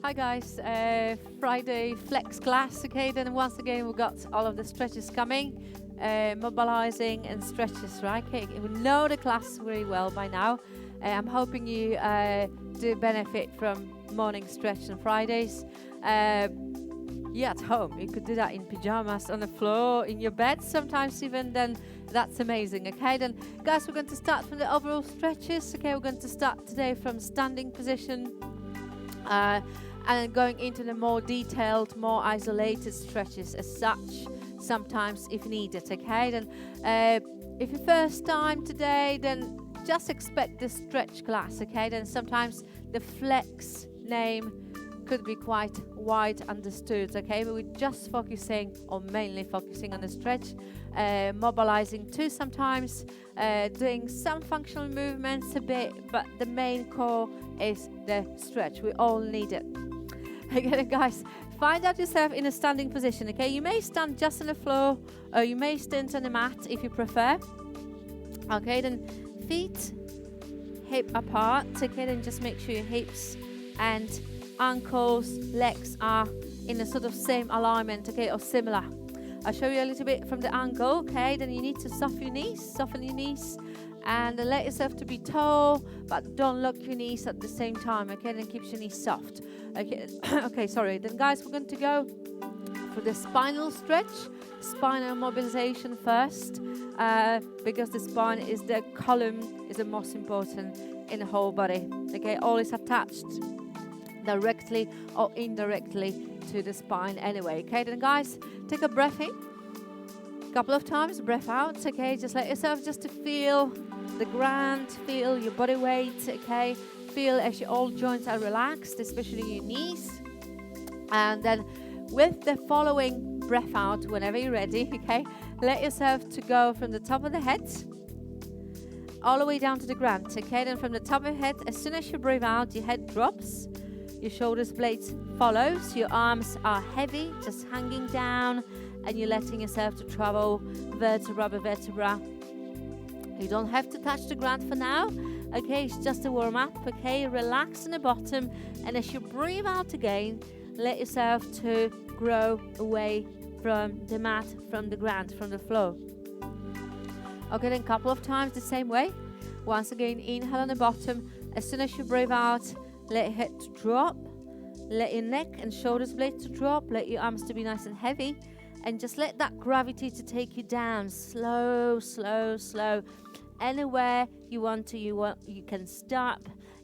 Hi guys, Friday flex class. Okay, then once again we got all of the stretches coming, mobilizing and stretches, right? Okay, we know the class very well by now. I'm hoping you do benefit from morning stretch on Fridays. Yeah, at home you could do that in pajamas, on the floor, in your bed sometimes even. Then that's amazing. Okay, then guys, we're going to start from the overall stretches. Okay, we're going to start today from standing position. And then going into the more detailed, more isolated stretches as such, sometimes if needed, okay? Then if your first time today, then just expect the stretch class, okay? Then sometimes the flex name could be quite wide understood, okay? But we're just focusing, or mainly focusing on the stretch, mobilizing too sometimes, doing some functional movements a bit, but the main core is the stretch. We all need it. Okay, guys, find out yourself in a standing position, okay? You may stand just on the floor, or you may stand on the mat if you prefer. Okay, then feet hip apart, okay? Then just make sure your hips and ankles, legs are in a sort of same alignment, okay, or similar. I'll show you a little bit from the angle, okay? Then you need to soften your knees, and let yourself to be tall, but don't lock your knees at the same time, okay? Then keep your knees soft, okay? Okay, sorry. Then guys, we're going to go for the spinal stretch, spinal mobilization first, because the spine is the column, is the most important in the whole body, okay? All is attached directly or indirectly to the spine anyway, okay? Then guys, take a breath in, a couple of times, breath out, okay? Just let yourself just to feel the ground, feel your body weight, okay? Feel as your all joints are relaxed, especially your knees. And then with the following breath out, whenever you're ready, okay? Let yourself to go from the top of the head all the way down to the ground, okay? Then from the top of your head, as soon as you breathe out, your head drops, your shoulders blades follows, your arms are heavy, just hanging down, and you're letting yourself to travel vertebra by vertebra. You don't have to touch the ground for now, okay? It's just a warm up, okay? Relax in the bottom, and as you breathe out again, let yourself to grow away from the mat, from the ground, from the floor. Okay, then a couple of times the same way. Once again, inhale on the bottom. As soon as you breathe out, let your head to drop, let your neck and shoulders blades to drop, let your arms to be nice and heavy, and just let that gravity to take you down, slow, slow, slow. Anywhere you want to, you can stop.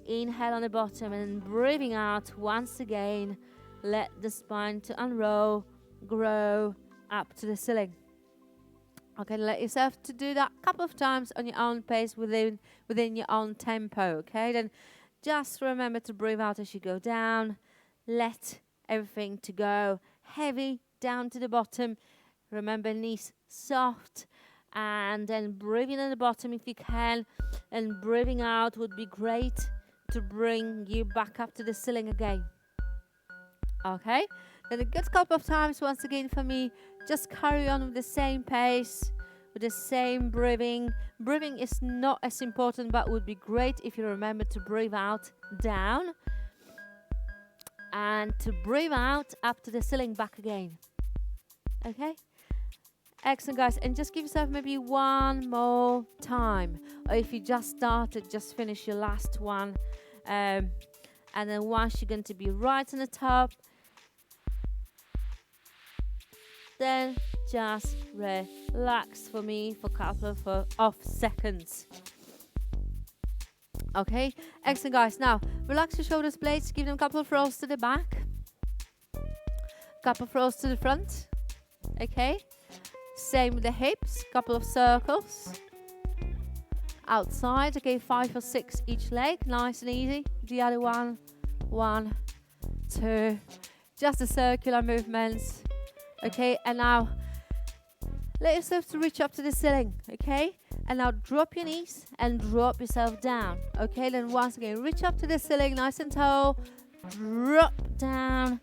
Inhale on the bottom and breathing out once again. Let the spine to unroll, grow up to the ceiling. Okay, let yourself to do that a couple of times on your own pace, within your own tempo. Okay, then just remember to breathe out as you go down. Let everything to go heavy down to the bottom. Remember, knees soft, and then breathing on the bottom if you can, and breathing out would be great to bring you back up to the ceiling again. Okay, then a good couple of times once again for me. Just carry on with the same pace, with the same breathing. Breathing is not as important, but would be great if you remember to breathe out down and to breathe out up to the ceiling back again. Okay, excellent guys, and just give yourself maybe one more time, or if you just started, just finish your last one, and then once you're going to be right on the top, then just relax for me for a couple of seconds. Okay, excellent guys. Now relax your shoulders blades, give them a couple of rolls to the back, couple of rolls to the front. Okay, same with the hips, couple of circles outside. Okay, 5 or 6 each leg, nice and easy. The other one, 1, 2, just the circular movements. Okay, and now let yourself to reach up to the ceiling. Okay, and now drop your knees and drop yourself down. Okay, then once again, reach up to the ceiling nice and tall, drop down,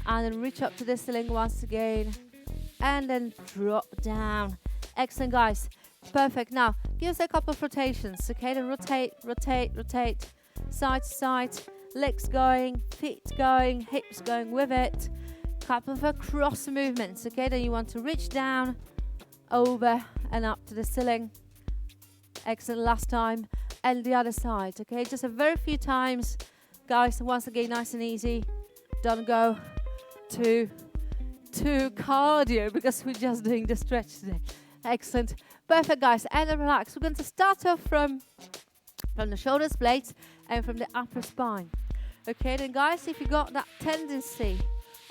and then reach up to the ceiling once again, and then drop down. Excellent guys, perfect. Now give us a couple of rotations. Okay, then rotate, rotate, rotate, side to side, legs going, feet going, hips going with it. Couple of cross movements, okay? Then you want to reach down, over and up to the ceiling. Excellent, last time. And the other side, okay? Just a very few times. Guys, once again, nice and easy. Don't go to cardio because we're just doing the stretch today. Excellent. Perfect, guys. And then relax. We're going to start off from the shoulders, blades, and from the upper spine. Okay, then, guys, if you got that tendency,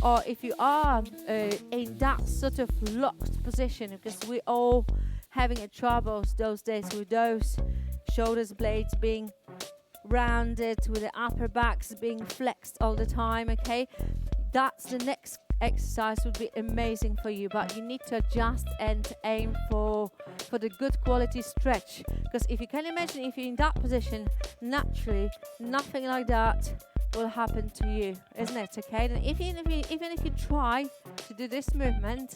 or if you are in that sort of locked position, because we're all having troubles those days with those shoulders, blades being rounded, with the upper backs being flexed all the time, okay? That's the next exercise would be amazing for you, but you need to adjust and aim for the good quality stretch, because if you can imagine, if you're in that position, naturally nothing like that will happen to you, isn't it? Okay, then even if you try to do this movement,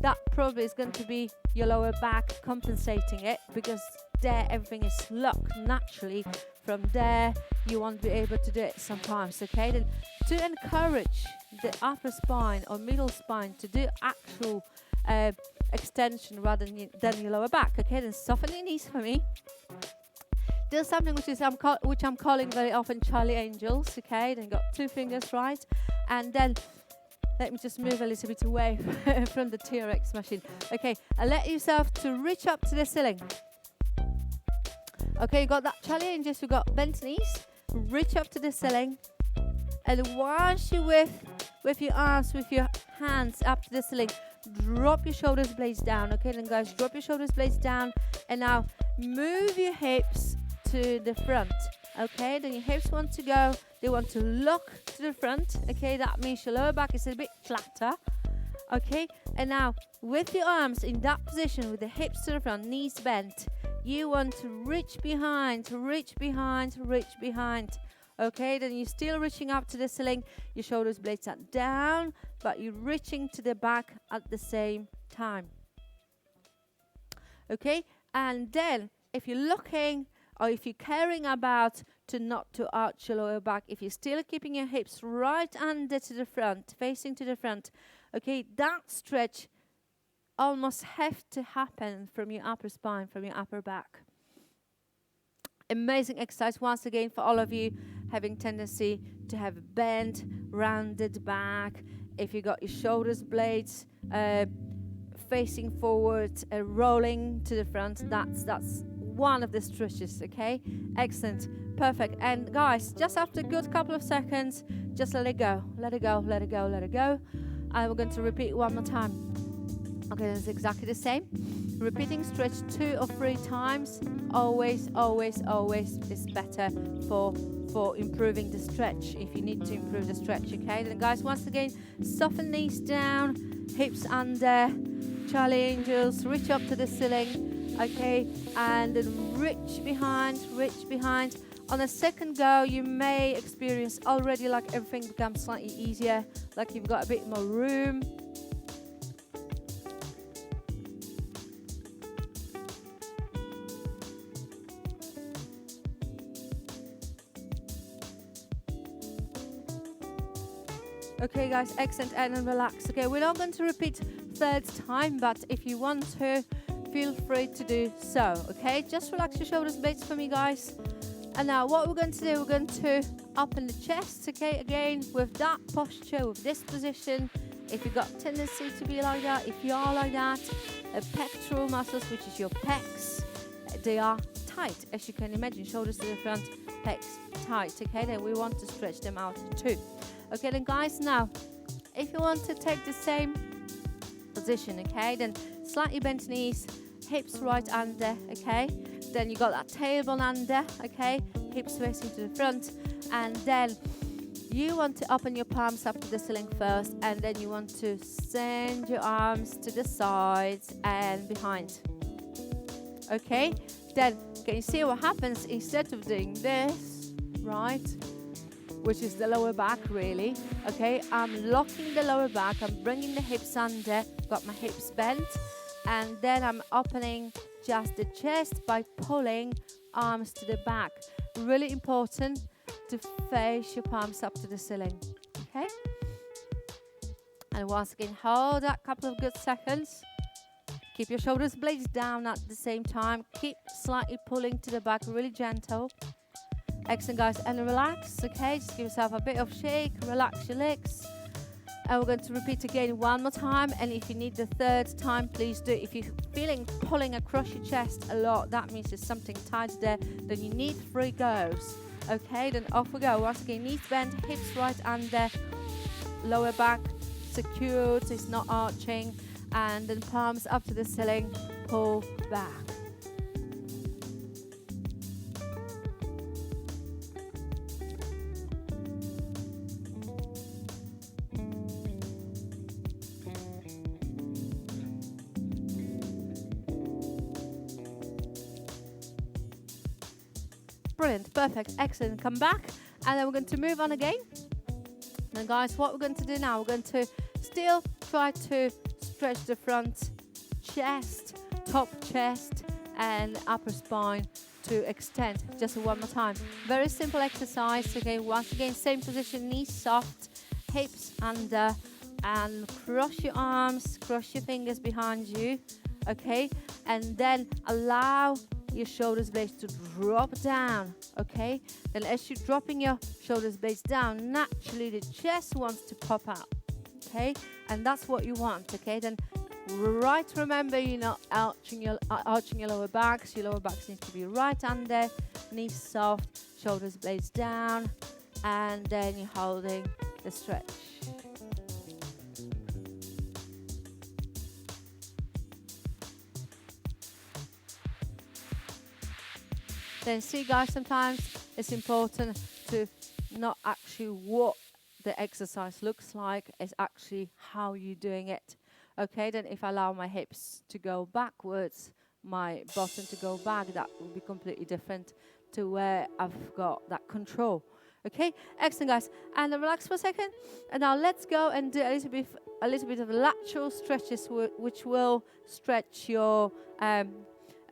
that probably is going to be your lower back compensating it, because there everything is locked naturally. From there you won't be able to do it sometimes. Okay, then to encourage the upper spine or middle spine to do actual extension rather than your lower back, okay, then soften your knees for me. Do something which I'm calling very often Charlie Angels, okay? Then got 2 fingers, right? And then let me just move a little bit away from the T-Rex machine. Okay, and let yourself to reach up to the ceiling. Okay, you got that Charlie Angels, you got bent knees, reach up to the ceiling. And once you with your arms, with your hands up to the ceiling, drop your shoulders blades down. Okay, then guys, drop your shoulders blades down. And now move your hips to the front. Okay, then your hips want to go, they want to look to the front. Okay, that means your lower back is a bit flatter. Okay, and now with your arms in that position, with the hips to the front, knees bent, you want to reach behind, reach behind, reach behind. Okay, then you're still reaching up to the ceiling, your shoulders blades are down, but you're reaching to the back at the same time. Okay, and then if you're looking, or if you're caring about to not to arch your lower back, if you're still keeping your hips right under to the front, facing to the front, okay, that stretch almost have to happen from your upper spine, from your upper back. Amazing exercise once again for all of you having tendency to have a bent, rounded back. If you got your shoulders blades facing forward, rolling to the front, that's one of the stretches. Okay, excellent, perfect. And guys, just after a good couple of seconds, just let it go, let it go, let it go, let it go. And we're going to repeat one more time. Okay, that's exactly the same. Repeating stretch 2 or 3 times. Always, always, always is better for improving the stretch, if you need to improve the stretch. Okay, then guys, once again, soften knees down, hips under, Charlie Angels, reach up to the ceiling. Okay, and then reach behind, reach behind. On a second go, you may experience already like everything becomes slightly easier, like you've got a bit more room. Okay guys, excellent, and then relax. Okay, we're not going to repeat third time, but if you want to, feel free to do so. Okay, just relax your shoulders blades for me, guys. And now what we're going to do, we're going to open the chest, okay, again with that posture, with this position. If you've got tendency to be like that, if you are like that, pectoral muscles, which is your pecs, they are tight, as you can imagine, shoulders to the front, pecs tight. Okay, then we want to stretch them out too. Okay, then guys, now if you want to take the same position, okay, then slightly bent knees, hips right under, okay, then you got that tailbone under, okay, hips facing to the front, and then you want to open your palms up to the ceiling first, and then you want to send your arms to the sides and behind. Okay, then can you see what happens instead of doing this, right, which is the lower back really? Okay, I'm locking the lower back, I'm bringing the hips under, got my hips bent, and then I'm opening just the chest by pulling arms to the back. Really important to face your palms up to the ceiling. Okay? And once again, hold that couple of good seconds. Keep your shoulders blades down at the same time. Keep slightly pulling to the back, really gentle. Excellent, guys. And relax, okay? Just give yourself a bit of shake, relax your legs. And we're going to repeat again one more time. And if you need the third time, please do. If you're feeling pulling across your chest a lot, that means there's something tight there. Then you need 3 goes. Okay, then off we go. Once again, knees bent, hips right under, lower back secured, so it's not arching. And then palms up to the ceiling, pull back. Brilliant, perfect, excellent. Come back, and then we're going to move on again. Now, guys, what we're going to do now, we're going to still try to stretch the front chest, top chest, and upper spine to extend. Just one more time. Very simple exercise. Okay, once again, same position, knees soft, hips under, and cross your arms, cross your fingers behind you. Okay, and then allow your shoulders blades to drop down. Okay, then as you're dropping your shoulders blades down, naturally the chest wants to pop out. Okay, and that's what you want. Okay, then remember you're not arching your lower back, so your lower back needs to be right under, knees soft, shoulders blades down, and then you're holding the stretch. Then see, guys, sometimes it's important to not actually what the exercise looks like, it's actually how you're doing it. Okay, then if I allow my hips to go backwards, my bottom to go back, that will be completely different to where I've got that control. Okay, excellent, guys. And then relax for a second. And now let's go and do a little bit of lateral stretches, which will stretch your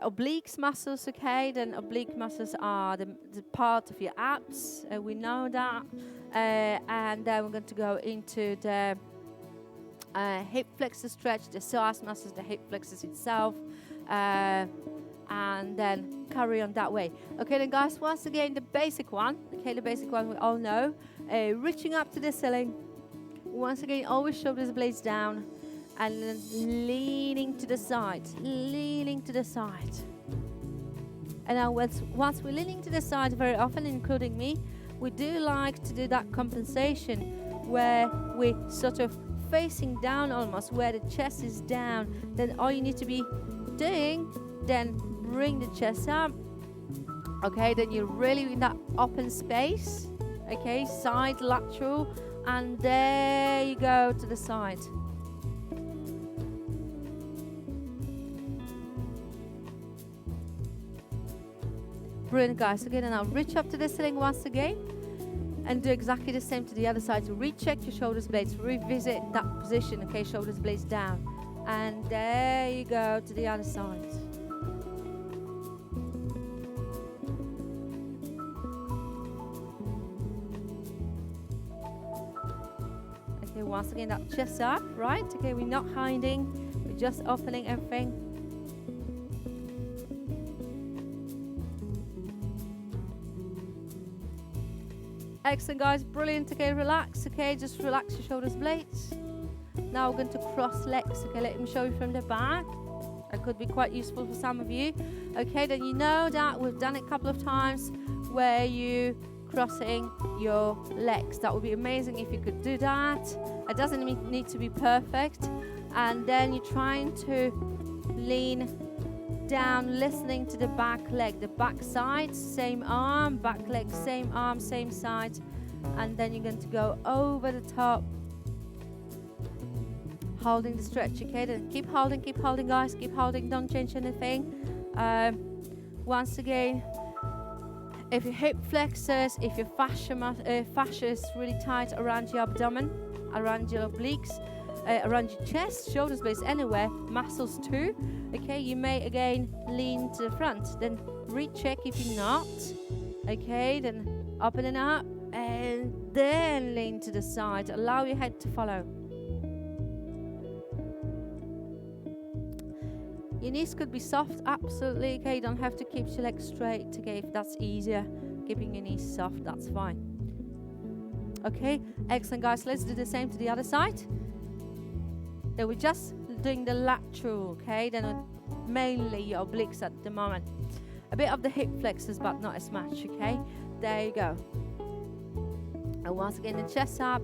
obliques muscles. Okay, then oblique muscles are the part of your abs. We know that. And then we're going to go into the hip flexor stretch, the psoas muscles, the hip flexors itself, and then carry on that way. Okay, then, guys, once again, the basic one. Okay, the basic one we all know. Reaching up to the ceiling. Once again, always shoulders blades down, and then leaning to the side, leaning to the side. And now once we're leaning to the side, very often, including me, we do like to do that compensation where we sort of facing down almost, where the chest is down. Then all you need to be doing, then bring the chest up. Okay, then you're really in that open space. Okay, side lateral, and there you go to the side. Brilliant, guys. Again, and now reach up to the ceiling once again. And do exactly the same to the other side. So recheck your shoulders blades. Revisit that position. Okay, shoulders blades down. And there you go to the other side. Okay, once again, that chest up, right? Okay, we're not hiding. We're just opening everything. Excellent, guys, brilliant. Okay, relax. Okay, just relax your shoulders blades. Now we're going to cross legs. Okay, let me show you from the back. That could be quite useful for some of you. Okay, then you know that we've done it a couple of times where you crossing your legs. That would be amazing if you could do that. It doesn't need to be perfect. And then you're trying to lean down, listening to the back leg, the back side, same arm, back leg, same arm, same side, and then you're going to go over the top, holding the stretch. Okay, then keep holding, guys, keep holding, don't change anything. Once again, if your hip flexors, if your fascia is really tight around your abdomen, around your obliques, around your chest, shoulders blades, anywhere, muscles too. Okay, you may again lean to the front. Then recheck if you're not. Okay, then Opening up and then lean to the side. Allow your head to follow. Your knees could be soft, absolutely, okay? You don't have to keep your legs straight, okay? If that's easier, keeping your knees soft, that's fine. Okay, excellent, guys. Let's do the same to the other side. Then we're just doing the lateral, okay? Then mainly your obliques at the moment. A bit of the hip flexors, but not as much, okay? There you go. And once again, the chest up.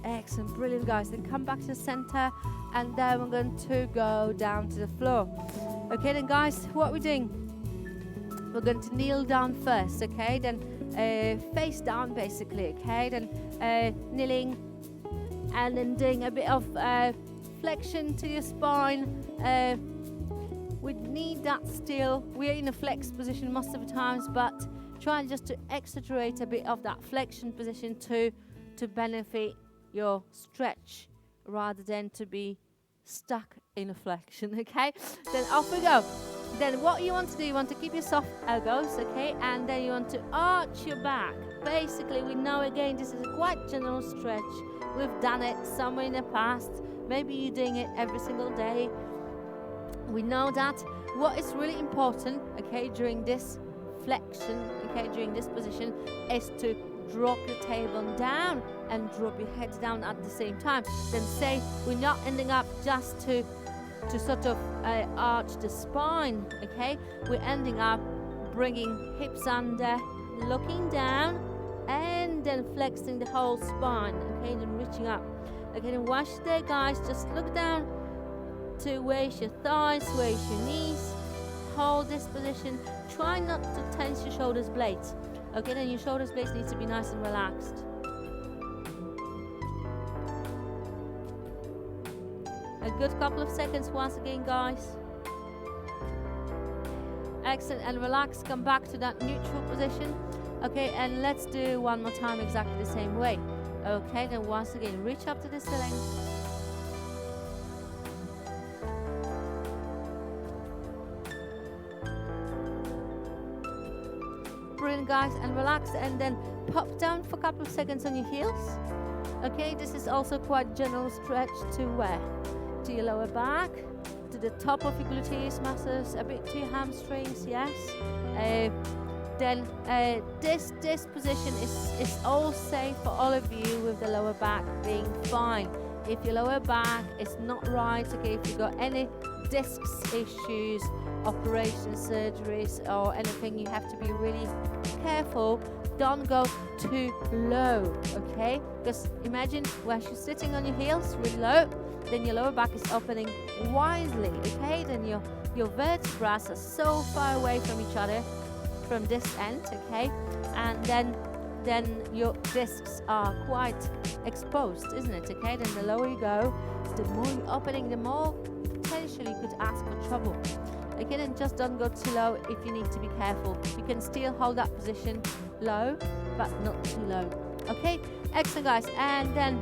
Excellent, brilliant, guys. Then come back to the center, and then we're going to go down to the floor. Okay, then, guys, what we're doing, we're going to kneel down first, okay? Then face down, basically, okay? Then kneeling, and then doing a bit of flexion to your spine. We need that still. We're in a flex position most of the times, but try just to exaggerate a bit of that flexion position to benefit your stretch rather than to be stuck in a flexion, okay? Then off we go. Then what you want to do, you want to keep your soft elbows, okay? And then you want to arch your back. Basically, we know, again, this is a quite general stretch. We've done it somewhere in the past. Maybe you're doing it every single day. We know that. What is really important, okay, during this flexion, okay, during this position, is to drop your tailbone down and drop your head down at the same time. Then say we're not ending up just to sort of arch the spine, okay? We're ending up bringing hips under, looking down, and then flexing the whole spine, okay? Then reaching up. Okay, then once you're there, guys, just look down to raise your thighs, raise your knees, hold this position. Try not to tense your shoulders blades. Okay, then your shoulders blades need to be nice and relaxed. A good couple of seconds once again, guys. Excellent, and relax, come back to that neutral position. Okay, and let's do one more time exactly the same way. Okay, then once again, reach up to the ceiling. Brilliant, guys, and relax, and then pop down for a couple of seconds on your heels. Okay, this is also quite general stretch to where? To your lower back, to the top of your gluteus muscles, a bit to your hamstrings, yes. Then this position is all safe for all of you with the lower back being fine. If your lower back is not right, okay, if you've got any discs issues, operations, surgeries, or anything, you have to be really careful. Don't go too low, okay? Because imagine when you're sitting on your heels really low, then your lower back is opening widely, okay? Then your vertebrae are so far away from each other from this end, okay? And then your discs are quite exposed, isn't it? Okay, then the lower you go, the more you're opening, the more potentially you could ask for trouble. Okay, then just don't go too low if you need to be careful. You can still hold that position low, but not too low. Okay, excellent, guys. And then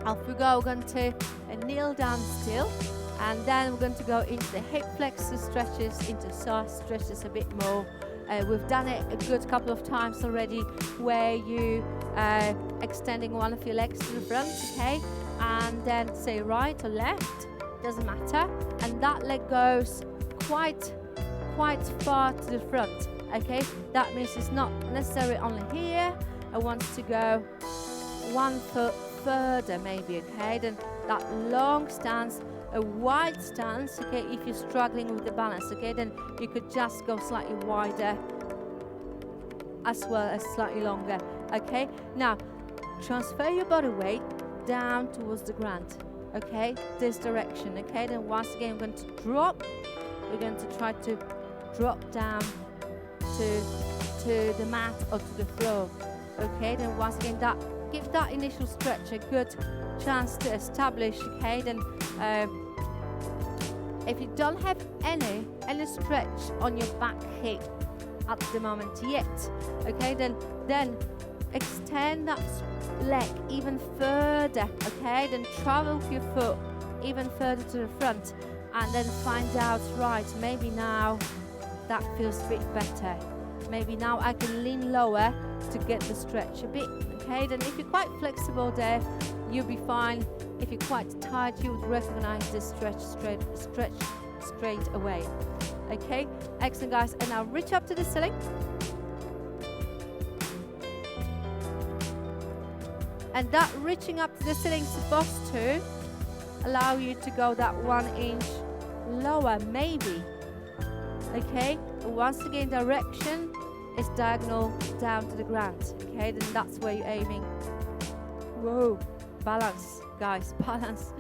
off we go. We're going to kneel down still, and then we're going to go into the hip flexor stretches, into soft stretches a bit more. We've done it a good couple of times already, where you extending one of your legs to the front, okay, and then say right or left, doesn't matter, and that leg goes quite far to the front, okay. That means it's not necessarily only here. I want to go 1 foot further, maybe, okay. Then that long stance, a wide stance, okay. If you're struggling with the balance, okay, then you could just go slightly wider as well as slightly longer, okay. Now transfer your body weight down towards the ground, okay, this direction, okay. Then once again, we're going to drop. We're going to try to drop down to the mat or to the floor, okay. Then once again, that give that initial stretch a good chance to establish. Okay, then if you don't have any stretch on your back hip at the moment yet, okay, then extend that leg even further. Okay, then travel with your foot even further to the front, and then find out, right, maybe now that feels a bit better. Maybe now I can lean lower to get the stretch a bit. Okay, then if you're quite flexible there, you'll be fine. If you're quite tight, you would recognize this stretch straight away. Okay, excellent, guys. And now reach up to the ceiling. And that reaching up to the ceiling is supposed to allow you to go that 1 inch lower, maybe. Okay, once again, direction is diagonal down to the ground. Okay, then that's where you're aiming. Whoa, balance, guys, balance.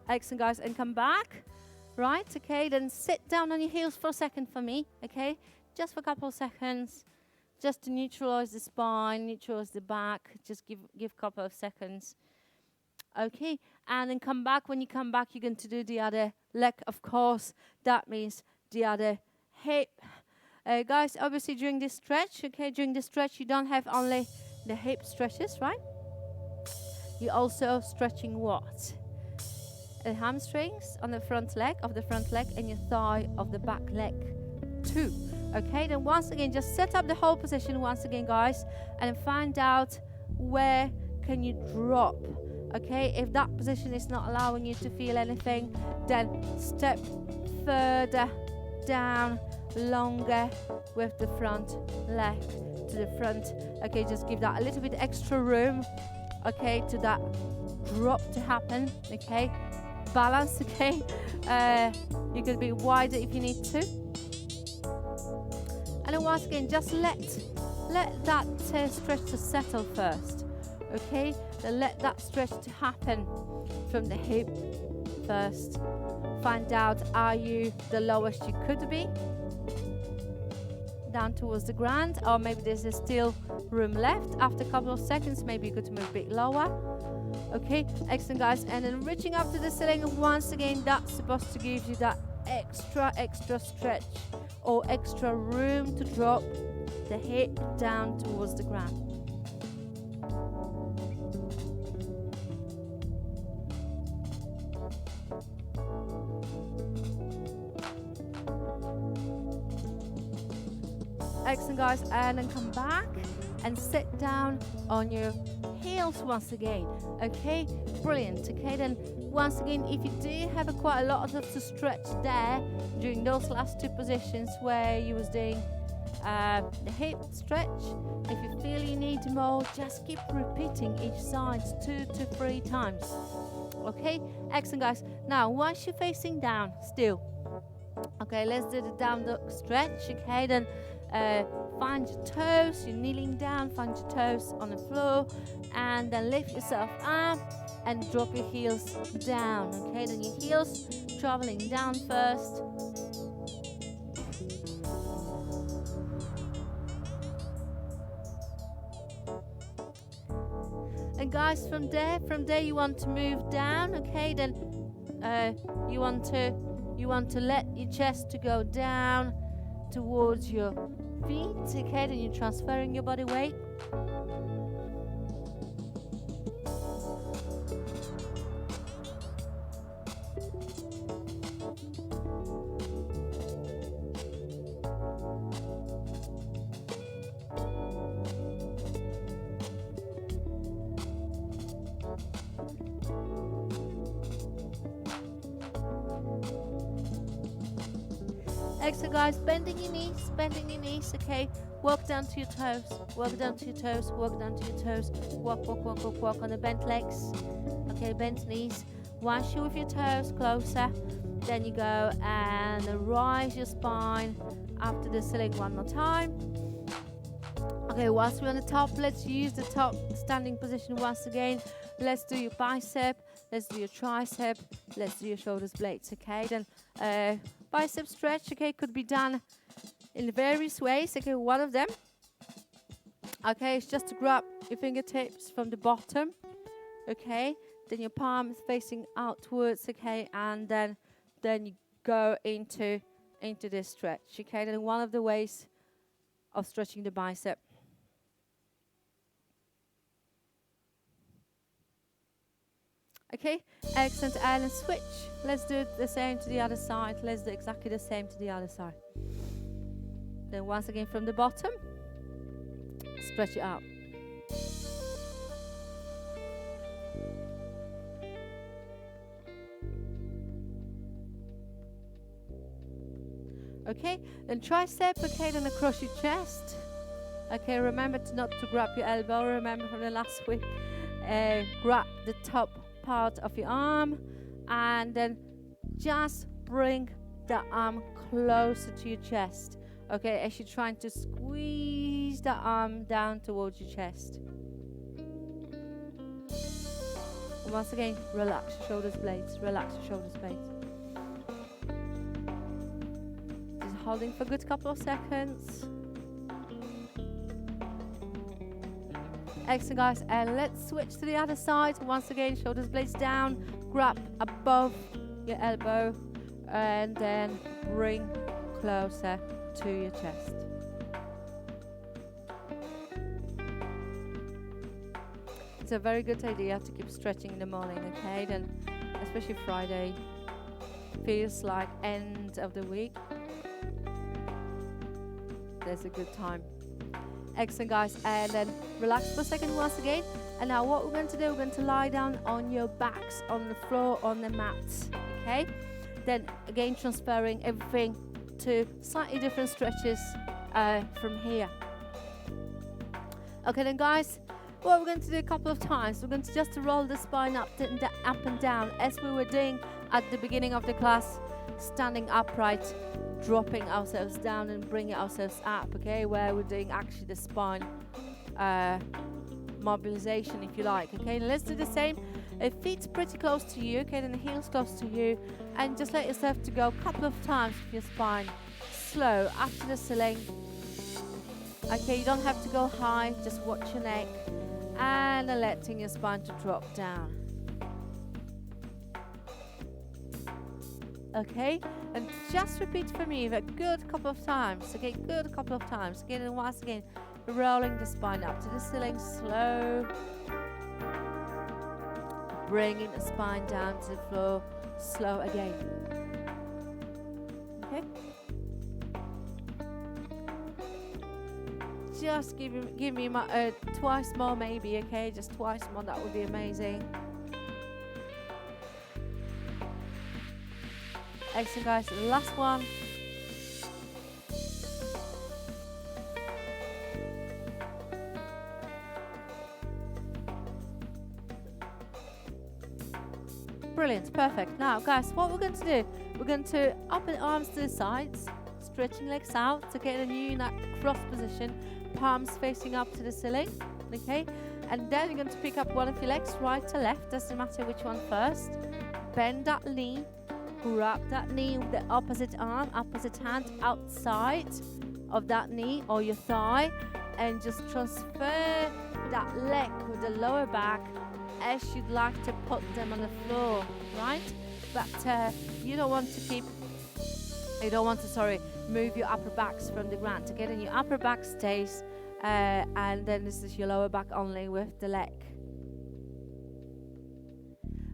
Excellent, guys, and come back. Right, okay, then sit down on your heels for a second for me, okay? Just for a couple of seconds, just to neutralize the spine, neutralize the back, just give a couple of seconds. Okay, and then come back. When you come back, you're going to do the other leg, of course. That means the other hip. Guys, obviously during this stretch, okay, during this stretch, you don't have only the hip stretches, right? You're also stretching what? The hamstrings on the front leg and your thigh of the back leg too. Okay, then once again, just set up the whole position once again, guys, and find out where can you drop. Okay, if that position is not allowing you to feel anything, then step further down, longer with the front leg to the front. Okay, just give that a little bit extra room, okay, to that drop to happen. Okay, balance. Okay, you could be wider if you need to. And then once again, just let that stretch to settle first. Okay, then let that stretch to happen from the hip first. Find out, are you the lowest you could be? Down towards the ground, or maybe there's still room left. After a couple of seconds, maybe you could move a bit lower. Okay, excellent, guys. And then reaching up to the ceiling, and once again, that's supposed to give you that extra stretch or extra room to drop the hip down towards the ground. Excellent, guys, and then come back and sit down on your heels once again. Okay, brilliant. Okay, then once again, if you do have quite a lot of to stretch there during those last two positions where you was doing the hip stretch, if you feel you need more, just keep repeating each side 2 to 3 times. Okay, excellent, guys. Now once you're facing down still, okay, let's do the down dog stretch. Okay, then find your toes, you're kneeling down, find your toes on the floor, and then lift yourself up and drop your heels down. Okay, then your heels traveling down first. And guys, from there you want to move down. Okay, then you want to let your chest to go down towards your feet. Okay, then you're transferring your body weight. Excellent, guys. Bending your knees, okay? Walk down to your toes, walk down to your toes, walk down to your toes, walk on the bent legs, okay, bent knees. Once you're with your toes closer, then you go and rise your spine after the ceiling one more time. Okay, whilst we're on the top, let's use the top standing position once again. Let's do your bicep, Let's do your tricep. Let's do your shoulders blades. Okay, then bicep stretch. Okay, could be done in various ways. Okay, one of them. Okay, it's just to grab your fingertips from the bottom. Okay, then your palm is facing outwards. Okay, and then you go into this stretch. Okay, then one of the ways of stretching the bicep. Okay, excellent. And switch. Let's do the same to the other side. Let's do exactly the same to the other side. Then once again from the bottom, stretch it out. Okay, then tricep. Okay, then across your chest. Okay, remember not to grab your elbow. Remember from the last week, grab the top part of your arm and then just bring the arm closer to your chest. Okay, as you're trying to squeeze the arm down towards your chest. And once again, relax your shoulders blades. Relax your shoulders blades. Just holding for a good couple of seconds. Excellent, guys, and let's switch to the other side. Once again, shoulders blades down, grab above your elbow, and then bring closer to your chest. It's a very good idea to keep stretching in the morning, okay? Then, especially Friday, feels like end of the week. There's a good time. Excellent, guys, and then relax for a second once again. And now what we're going to do, we're going to lie down on your backs on the floor, on the mat. Okay, then again transferring everything to slightly different stretches from here. Okay then, guys, what we're going to do a couple of times, we're going to just roll the spine up and down as we were doing at the beginning of the class, standing upright, dropping ourselves down and bringing ourselves up, okay, where we're doing actually the spine mobilization, if you like. Okay, let's do the same. Feet pretty close to you, okay, then the heels close to you, and just let yourself to go a couple of times with your spine slow up to the ceiling. Okay, you don't have to go high, just watch your neck and letting your spine to drop down. Okay, and just repeat for me a good couple of times. Okay, good couple of times. Again, and once again, rolling the spine up to the ceiling, slow. Bringing the spine down to the floor, slow again. Okay. Just give me twice more, maybe. Okay, just twice more. That would be amazing. Excellent, guys. Last one. Brilliant, perfect. Now, guys, what we're going to do, we're going to open arms to the sides, stretching legs out to get a new in that cross position, palms facing up to the ceiling, okay? And then you're going to pick up one of your legs, right or left, doesn't matter which one first. Bend that knee, grab that knee with the opposite arm, opposite hand outside of that knee or your thigh, and just transfer that leg with the lower back as you'd like to put them on the floor, right? But you don't want to move your upper backs from the ground. To get in your upper back stays, and then this is your lower back only with the leg.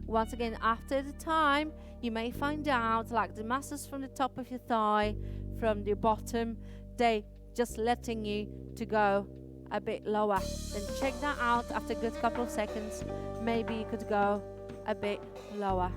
Once again, after the time, you may find out like the muscles from the top of your thigh, from the bottom, they just letting you to go a bit lower. Then check that out after a good couple of seconds. Maybe you could go a bit lower.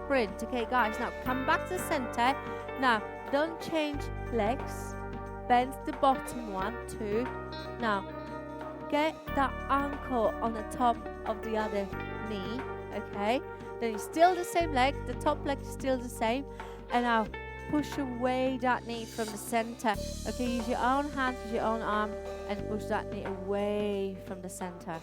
Brilliant. Okay, guys, now come back to the center. Now, don't change legs. Bend the bottom 1, 2. Now, get that ankle on the top of the other knee, okay? Then you still the same leg, the top leg is still the same, and now push away that knee from the center. Okay, use your own hand, use your own arm, and push that knee away from the center.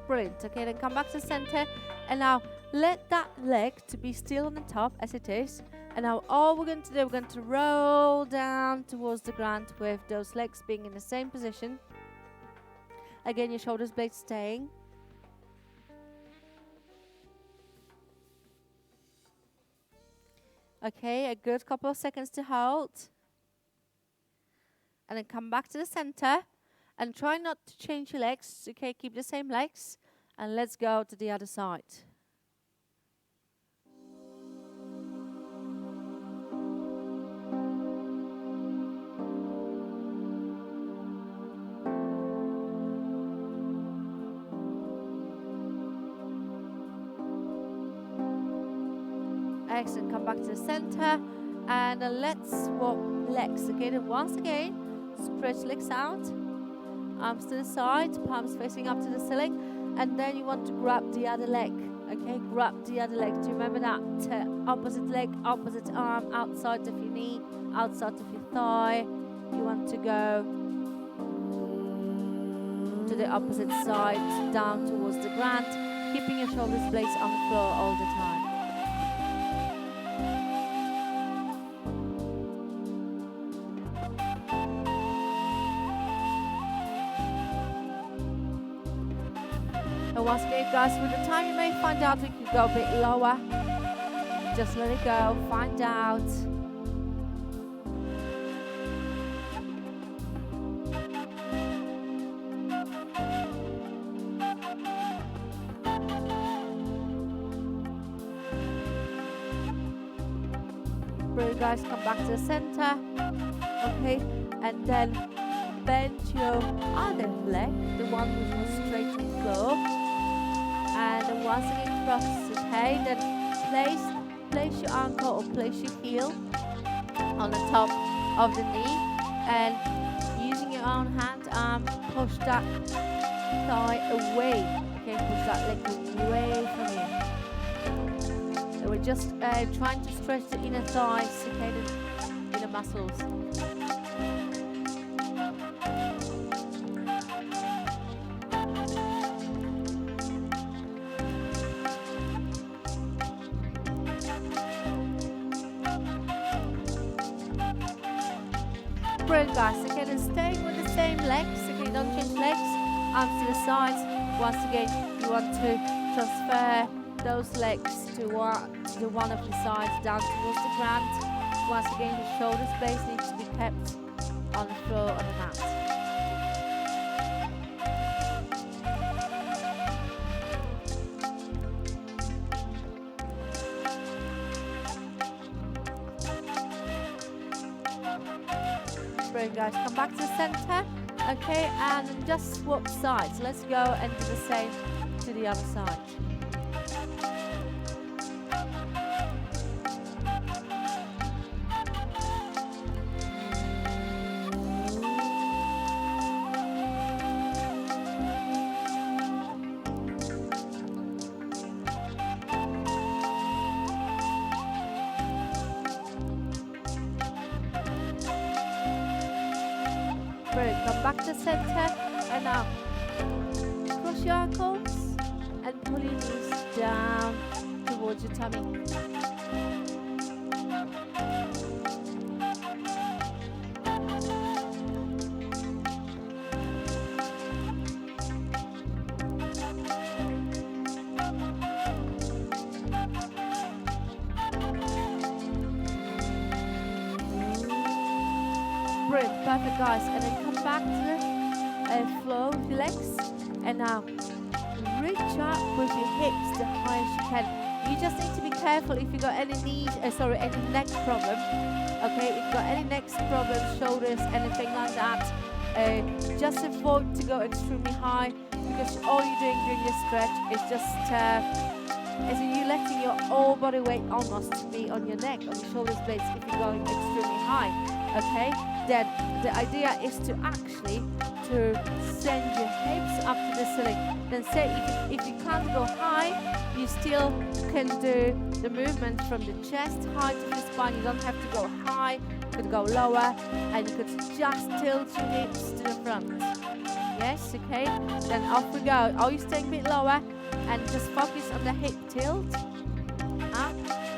Brilliant. Okay, then come back to the center, and now let that leg to be still on the top as it is. And now all we're going to do, we're going to roll down towards the ground with those legs being in the same position. Again, your shoulders blades staying. Okay, a good couple of seconds to hold. And then come back to the center. And try not to change your legs. Okay, keep the same legs. And let's go to the other side. Excellent. Come back to the center. And let's swap legs. Okay, then once again, stretch legs out. Arms to the side, palms facing up to the ceiling, and then you want to grab the other leg. Okay, grab the other leg. Do you remember that? Opposite leg, opposite arm, outside of your knee, outside of your thigh. You want to go to the opposite side, down towards the ground, keeping your shoulders blades on the floor all the time. Once again, guys, with the time you may find out we can go a bit lower. Just let it go, find out. Brilliant, guys, come back to the center. Okay, and then bend your other leg, the one which was straight to the floor. And then once again cross, okay, then place your ankle or place your heel on the top of the knee, and using your own hand, push that thigh away, okay, push that leg away from you. So we're just trying to stretch the inner thighs, okay, the inner muscles. Brilliant, guys. Okay, then staying with the same legs. Okay, don't change legs. Arms to the sides. Once again, you want to transfer those legs to one of the sides down towards the ground. Once again, your shoulders blades need to be kept on the floor on the mat. Guys, come back to the center, okay, and just swap sides. Let's go and do the same to the other side. Come back to center, and now cross your ankles and pull your knees down towards your tummy. Brilliant, perfect, guys, and then come back to the floor with your legs, and now reach up with your hips the highest you can. You just need to be careful if you got any any neck problem. Okay, if you've got any neck problems, shoulders, anything like that, Just avoid to go extremely high, because all you're doing during this stretch is just is you letting your whole body weight almost be on your neck, on your shoulders blades if you're going extremely high. Okay, then the idea is to actually to send your hips up to the ceiling. Then say if you can't go high, you still can do the movement from the chest height of your spine. You don't have to go high, you could go lower, and you could just tilt your hips to the front. Yes, okay, then off we go. Are you staying a bit lower? And just focus on the hip tilt,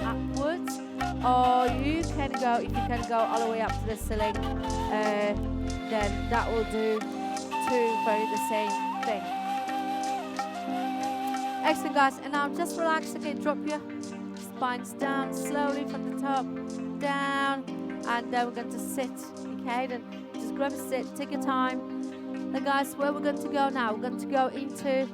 upwards, or you can go, if you can go all the way up to the ceiling, then that will do very the same thing. Excellent, guys, and now just relax again, drop your spines down slowly from the top, down, and then we're going to sit, okay, then just grab a sit, take your time. Then guys, where we're going to go now, we're going to go into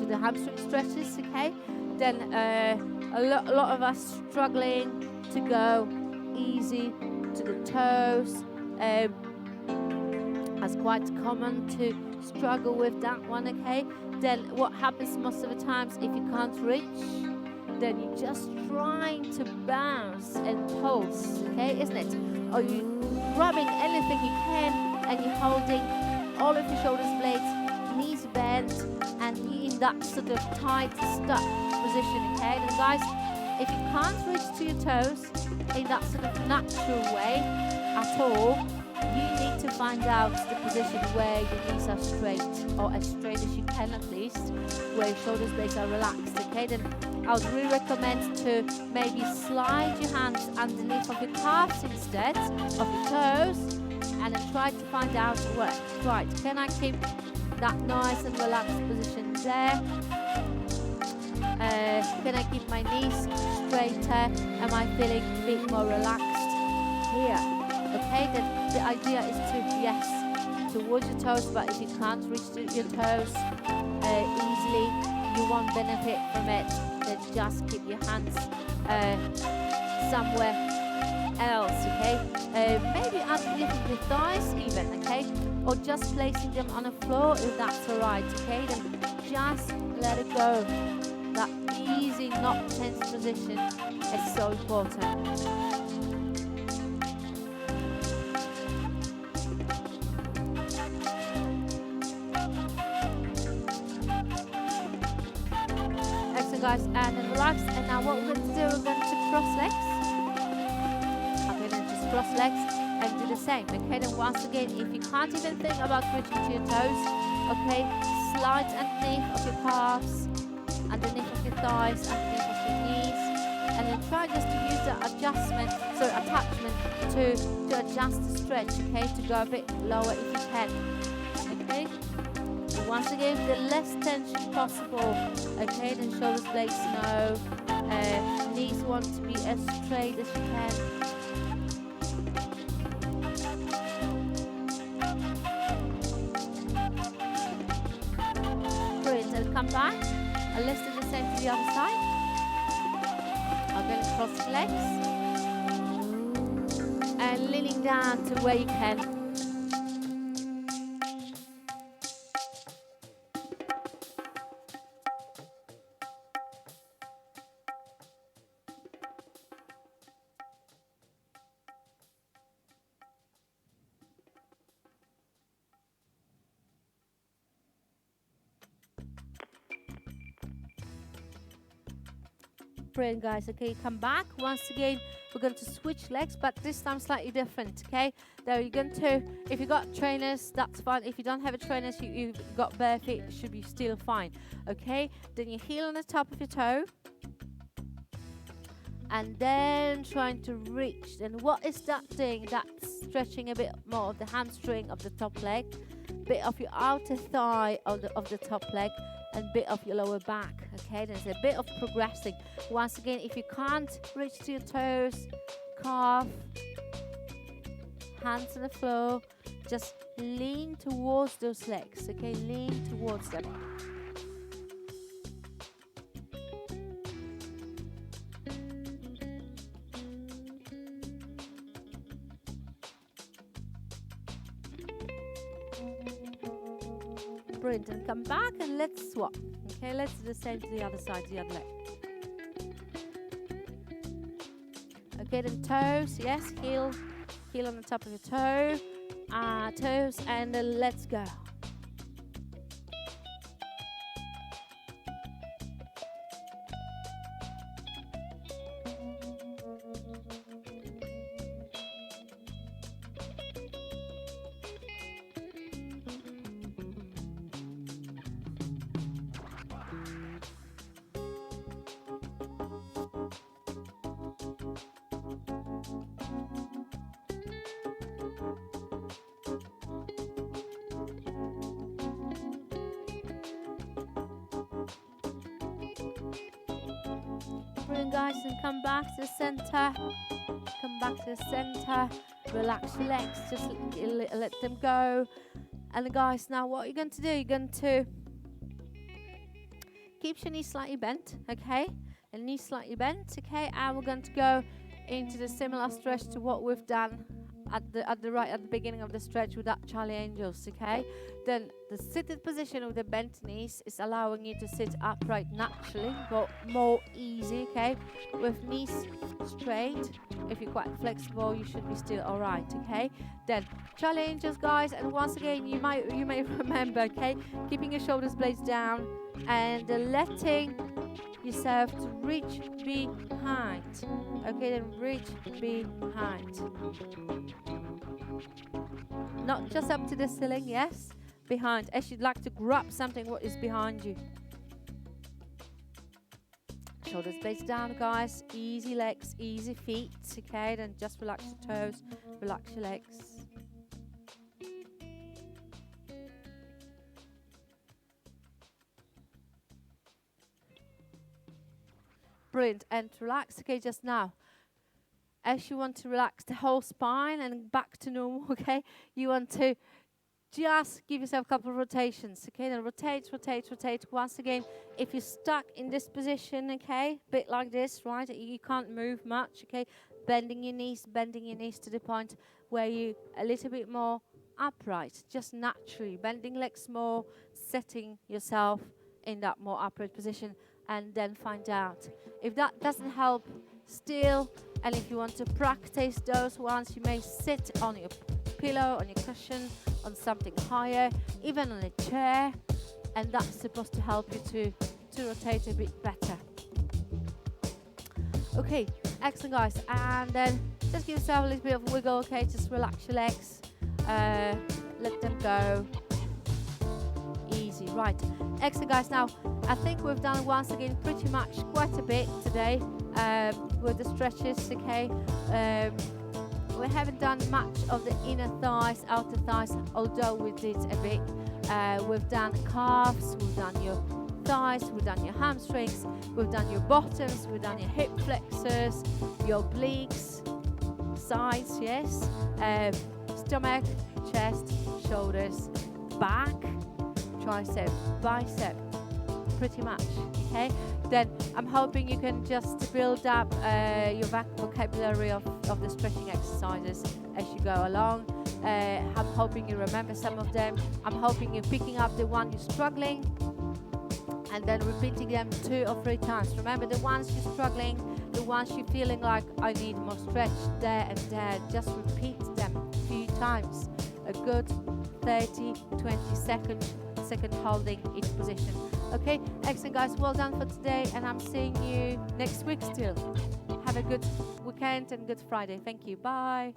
the hamstring stretches, okay? Then a lot of us struggling to go easy to the toes. It's quite common to struggle with that one, okay? Then what happens most of the times, if you can't reach, then you're just trying to bounce and pulse, okay, isn't it? Or you're grabbing anything you can and you're holding all of your shoulders blades, knees bent, and you're in that sort of tight, stuck position, okay? And guys, if you can't reach to your toes in that sort of natural way at all, you need to find out the position where your knees are straight, or as straight as you can at least, where your shoulders blades are relaxed, okay? Then I would really recommend to maybe slide your hands underneath of your calves instead of your toes, and then try to find out where, right, can I keep that nice and relaxed position there? Can I keep my knees straighter? Am I feeling a bit more relaxed here? Okay, then the idea is to, yes, towards your toes, but if you can't reach to your toes easily, you won't benefit from it. Then just keep your hands somewhere else, okay? Maybe underneath your thighs even, okay? Or just placing them on the floor if that's alright, okay? Then just let it go. That easy, not tense position is so important. Guys, and then relax, and now what we're going to do, we're going to cross legs. Okay, then just cross legs and do the same. Okay, then once again, if you can't even think about reaching to your toes, okay, slide underneath of your calves, underneath of your thighs, underneath of your knees, and then try just to use the attachment to adjust the stretch, okay, to go a bit lower if you can. Okay. Once again, the less tension possible, okay, then shoulders, blades, no, knees want to be as straight as you can. Brilliant, and come back, and let's do the same to the other side. I'm going to cross legs, and leaning down to where you can. Brilliant, guys. Okay, come back. Once again, we're going to switch legs, but this time slightly different, okay? Now you're going to, if you got trainers, that's fine. If you don't have a trainers, you've got bare feet, it should be still fine, okay? Then your heel on the top of your toe, and then trying to reach. And what is that doing? That's stretching a bit more of the hamstring of the top leg, bit of your outer thigh of the top leg, and bit of your lower back, okay? There's a bit of progressing. Once again, if you can't reach to your toes, calf, hands on the floor, just lean towards those legs, okay? Lean towards them. Brilliant. And come back and let's swap. Okay, let's do the same to the other side, the other leg. Okay, then toes, yes, heel on the top of your toe, toes, and let's go. Brilliant, guys, and come back to the center. Come back to the center. Relax your legs, just let them go. And guys, now what you're going to do, you're going to keep your knees slightly bent, okay? And knees slightly bent, okay? And we're going to go into the similar stretch to what we've done at the beginning of the stretch with that Charlie Angels, okay? Then the seated position with the bent knees is allowing you to sit upright naturally, but more easy, okay? With knees straight, if you're quite flexible, you should be still all right, okay? Then Charlie Angels, guys, and once again, you may remember, okay? Keeping your shoulders blades down and letting yourself to reach behind. Okay, then reach behind. Not just up to the ceiling, yes, behind, as you'd like to grab something what is behind you. Shoulders blades down, guys. Easy legs, easy feet, okay? Then just relax your toes, relax your legs. Brilliant, and relax, okay, just now. As you want to relax the whole spine and back to normal, okay, you want to just give yourself a couple of rotations, okay, then rotate, rotate, rotate. Once again, if you're stuck in this position, okay, a bit like this, right, you can't move much, okay, bending your knees to the point where you a little bit more upright, just naturally, bending legs more, setting yourself in that more upright position, and then find out. If that doesn't help still, and if you want to practice those ones, you may sit on your pillow, on your cushion, on something higher, even on a chair, and that's supposed to help you to rotate a bit better. Okay, excellent, guys, and then just give yourself a little bit of wiggle, okay, just relax your legs, let them go, easy, right, excellent, guys. Now I think we've done once again pretty much quite a bit today with the stretches, okay. We haven't done much of the inner thighs, outer thighs, although we did a bit. We've done calves, we've done your thighs, we've done your hamstrings, we've done your bottoms, we've done your hip flexors, your obliques, sides, yes, stomach, chest, shoulders, back, tricep, bicep, pretty much, okay? Then I'm hoping you can just build up your vocabulary of the stretching exercises as you go along. I'm hoping you remember some of them. I'm hoping you're picking up the one you're struggling and then repeating them 2 or 3 times. Remember, the ones you're struggling, the ones you're feeling like I need more stretch there and there, just repeat them a few times. A good 30, 20 seconds holding each position. Okay, excellent, guys, well done for today, and I'm seeing you next week still. Have a good weekend and good Friday. Thank you, bye.